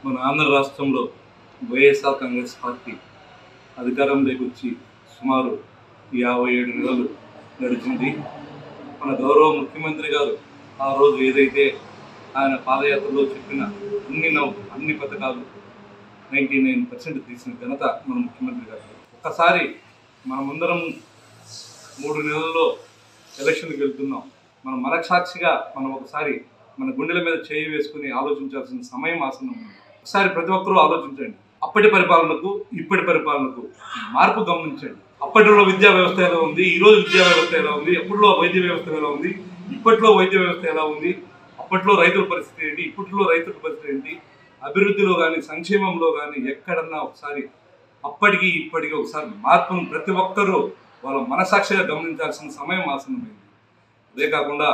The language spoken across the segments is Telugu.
మన ఆంధ్ర రాష్ట్రంలో వైఎస్ఆర్ కాంగ్రెస్ పార్టీ అధికారంలోకి వచ్చి సుమారు 57 నెలలు గడిచింది. మన గౌరవ ముఖ్యమంత్రి గారు ఆ రోజు ఏదైతే ఆయన పాదయాత్రలో చెప్పిన అన్ని పథకాలు 99% తీసిన ఘనత మన ముఖ్యమంత్రి గారు. ఒక్కసారి మనమందరం 3 నెలల్లో ఎలక్షన్కి వెళ్తున్నాం. మనం మనసాక్షిగా మనం ఒకసారి మన గుండెల మీద చేయి వేసుకుని ఆలోచించాల్సిన సమయం ఆసనం ఉంది. ఒకసారి ప్రతి ఒక్కరూ ఆలోచించండి. అప్పటి పరిపాలనకు ఇప్పటి పరిపాలనకు మార్పు గమనించండి. అప్పటిలో విద్యా వ్యవస్థ ఎలా ఉంది, ఈరోజు విద్యా వ్యవస్థ ఎలా ఉంది, అప్పట్లో వైద్య వ్యవస్థ ఎలా ఉంది, ఇప్పట్లో వైద్య వ్యవస్థ ఎలా ఉంది, అప్పట్లో రైతుల పరిస్థితి ఏంటి, ఇప్పట్లో రైతుల పరిస్థితి ఏంటి, అభివృద్ధిలో కానీ సంక్షేమంలో కానీ ఎక్కడన్నా ఒకసారి అప్పటికి ఇప్పటికీ ఒకసారి మార్పును ప్రతి ఒక్కరూ వాళ్ళ మనసాక్షిగా గమనించాల్సిన సమయం ఆసనమైంది. అదే కాకుండా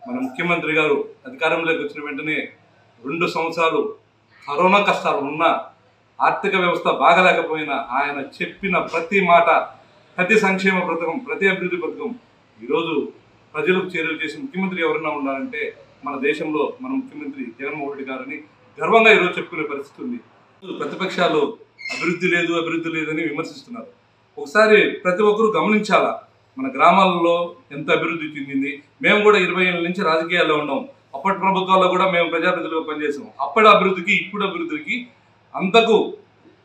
మన ముఖ్యమంత్రి గారు అధికారంలోకి వచ్చిన వెంటనే 2 సంవత్సరాలు కరోనా కష్టాలు ఉన్నా, ఆర్థిక వ్యవస్థ బాగలేకపోయినా ఆయన చెప్పిన ప్రతి మాట, ప్రతి సంక్షేమ పథకం, ప్రతి అభివృద్ధి పథకం ఈరోజు ప్రజలకు చేరువ చేసి ముఖ్యమంత్రి ఎవరైనా ఉండాలంటే మన దేశంలో మన ముఖ్యమంత్రి జగన్మోహన్ రెడ్డి గారని గర్వంగా ఈరోజు చెప్పుకునే పరిస్థితి ఉంది. ప్రతిపక్షాలు అభివృద్ధి లేదని విమర్శిస్తున్నారు. ఒకసారి ప్రతి ఒక్కరూ గమనించాలా, మన గ్రామాలలో ఎంత అభివృద్ధి చెందింది. మేము కూడా 20 ఏళ్ళ నుంచి రాజకీయాల్లో ఉన్నాం. అప్పటి ప్రభుత్వాల్లో కూడా మేము ప్రజాప్రతినిధులుగా పనిచేసాం. అప్పటి అభివృద్ధికి ఇప్పుడు అభివృద్ధికి అంతకు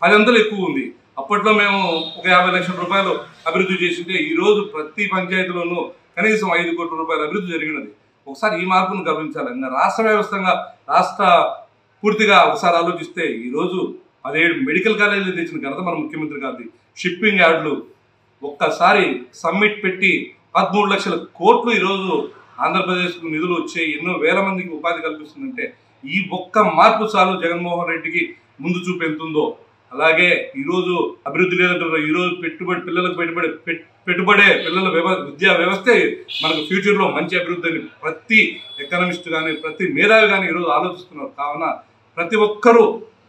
10 అంతలు ఎక్కువ ఉంది. అప్పట్లో మేము ఒక 50 లక్షల రూపాయలు అభివృద్ధి చేసింటే ఈరోజు ప్రతి పంచాయతీలోనూ కనీసం 5 కోట్ల రూపాయల అభివృద్ధి జరిగినది. ఒకసారి ఈ మార్పును గమనించాలి. రాష్ట్ర పూర్తిగా ఒకసారి ఆలోచిస్తే ఈరోజు 17 మెడికల్ కాలేజీలు తెచ్చిన ఘనత మన ముఖ్యమంత్రి గారిది. షిప్పింగ్ యార్డులు ఒక్కసారి సమ్మిట్ పెట్టి 13 లక్షల కోట్లు ఈరోజు ఆంధ్రప్రదేశ్కు నిధులు వచ్చాయి. ఎన్నో వేల మందికి ఉపాధి కల్పిస్తుందంటే ఈ ఒక్క మార్పు చాలు జగన్మోహన్ రెడ్డికి ముందు చూపెళ్తుందో. అలాగే ఈరోజు అభివృద్ధి లేదంటారు. ఈరోజు పిల్లలకు పెట్టుబడే విద్యా వ్యవస్థే మనకు ఫ్యూచర్లో మంచి అభివృద్ధి అని ప్రతి ఎకనామిస్ట్ కానీ ప్రతి మేధావి కానీ ఈరోజు ఆలోచిస్తున్నారు. కావున ప్రతి ఒక్కరూ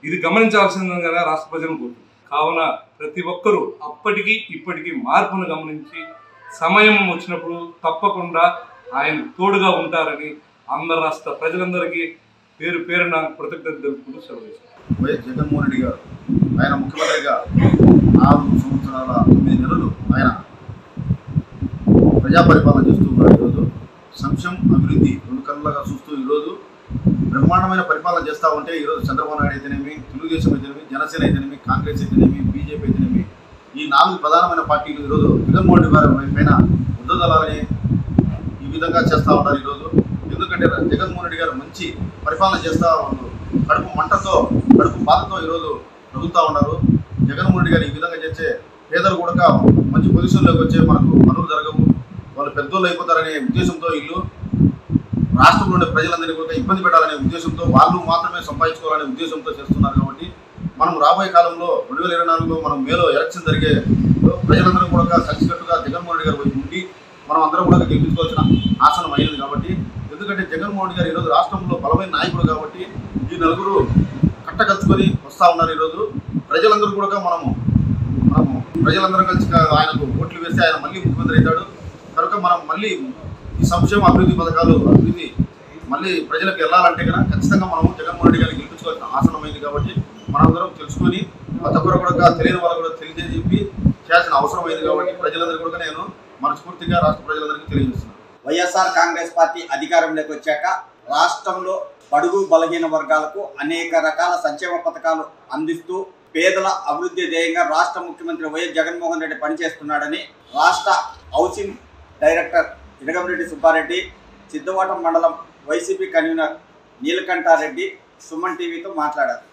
ఇది గమనించాల్సిందిగా రాష్ట్ర ప్రజలను కోరుతుంది. కావున ప్రతి ఒక్కరూ అప్పటికి ఇప్పటికీ మార్పును గమనించి సమయం వచ్చినప్పుడు తప్పకుండా ఆయన తోడుగా ఉంటారని ఆంధ్ర రాష్ట్ర ప్రజలందరికీ పేరు పేరున కృతజ్ఞతలు తెలుపుకుంటూ సెలవు చేశారు. వైఎస్ జగన్మోహన్ రెడ్డి గారు ఆయన ముఖ్యమంత్రిగా 4 సంవత్సరాల 9 నెలలు ఆయన ప్రజా పరిపాలన చేస్తూ ఉన్నారు. ఈరోజు సంక్షేమం అభివృద్ధి 2 కళ్ళగా చూస్తూ ఈరోజు బ్రహ్మాండమైన పరిపాలన చేస్తూ ఉంటే ఈరోజు చంద్రబాబు నాయుడు అయితేనేమి, తెలుగుదేశం అయితేనేమి, జనసేన అయితేనేమి, కాంగ్రెస్ అయితేనేమి, బీజేపీ అయితేనేమి, ఈ 4 ప్రధానమైన పార్టీలు ఈరోజు జగన్మోహన్ రెడ్డి గారి పైన ఉద్దదలాలని ఈ విధంగా చేస్తూ ఉన్నారు. ఈరోజు ఎందుకంటే జగన్మోహన్ రెడ్డి గారు మంచి పరిపాలన చేస్తూ ఉన్నారు. కడుపు మంటతో కడుపు బాధతో ఈరోజు ప్రభుత్వం ఉన్నారు. జగన్మోహన్ రెడ్డి గారు ఈ విధంగా చేస్తే పేదలు కూడా మంచి పొజిషన్లోకి వచ్చే మనకు పనులు జరగవు, వాళ్ళు పెద్దోళ్ళు అయిపోతారనే ఉద్దేశంతో వీళ్ళు రాష్ట్రంలోని ప్రజలందరినీ కూడా ఇబ్బంది పెట్టాలనే ఉద్దేశంతో వాళ్ళు మాత్రమే సంపాదించుకోవాలనే ఉద్దేశంతో చేస్తున్నారు. కాబట్టి మనం రాబోయే కాలంలో 2024లో మనం మేలో ఎలక్షన్ జరిగే ప్రజలందరూ కూడా కలిసికట్టుగా జగన్మోహన్ రెడ్డి గారి వైపు ఉండి మనం అందరం కూడా గెలిపించుకోవాల్సిన ఆసనం అయింది. కాబట్టి ఎందుకంటే జగన్మోహన్ రెడ్డి గారు ఈరోజు రాష్ట్రంలో బలమైన నాయకుడు కాబట్టి ఈ నలుగురు కట్టకలుచుకొని వస్తూ ఉన్నారు. ఈరోజు ప్రజలందరూ కూడా మనము ప్రజలందరం కలిసి ఆయనకు ఓట్లు వేస్తే ఆయన మళ్ళీ ముఖ్యమంత్రి అవుతాడు. కనుక మనం మళ్ళీ ఈ సంక్షేమ అభివృద్ధి పథకాలు మళ్ళీ ప్రజలకు వెళ్ళాలంటే కనుక ఖచ్చితంగా మనము జగన్మోహన్ రెడ్డి గారిని గెలిపించుకోవాల్సిన ఆసనమైంది. కాబట్టి మనందరం తెలుసుకొని ప్రతి ఒక్కరు కూడా తెలియని వాళ్ళు కూడా తెలియజేసి చేయాల్సిన అవసరం అయింది. కాబట్టి ప్రజలందరూ కూడా నేను మనస్ఫూర్తిగా రాష్ట్ర ప్రజలందరికీ తెలియజేస్తున్నాను. వైఎస్ఆర్ కాంగ్రెస్ పార్టీ అధికారంలోకి వచ్చాక రాష్ట్రంలో బడుగు బలహీన వర్గాలకు అనేక రకాల సంక్షేమ పథకాలు అందిస్తూ పేదల అభివృద్ధి ధ్యేయంగా రాష్ట్ర ముఖ్యమంత్రి వైఎస్ జగన్మోహన్ రెడ్డి పనిచేస్తున్నాడని రాష్ట్ర హౌసింగ్ డైరెక్టర్ ఇడగంరెడ్డి సుబ్బారెడ్డి, సిద్ధవటం మండలం వైసీపీ కన్వీనర్ నీలకంఠారెడ్డి సుమన్ టీవీతో మాట్లాడారు.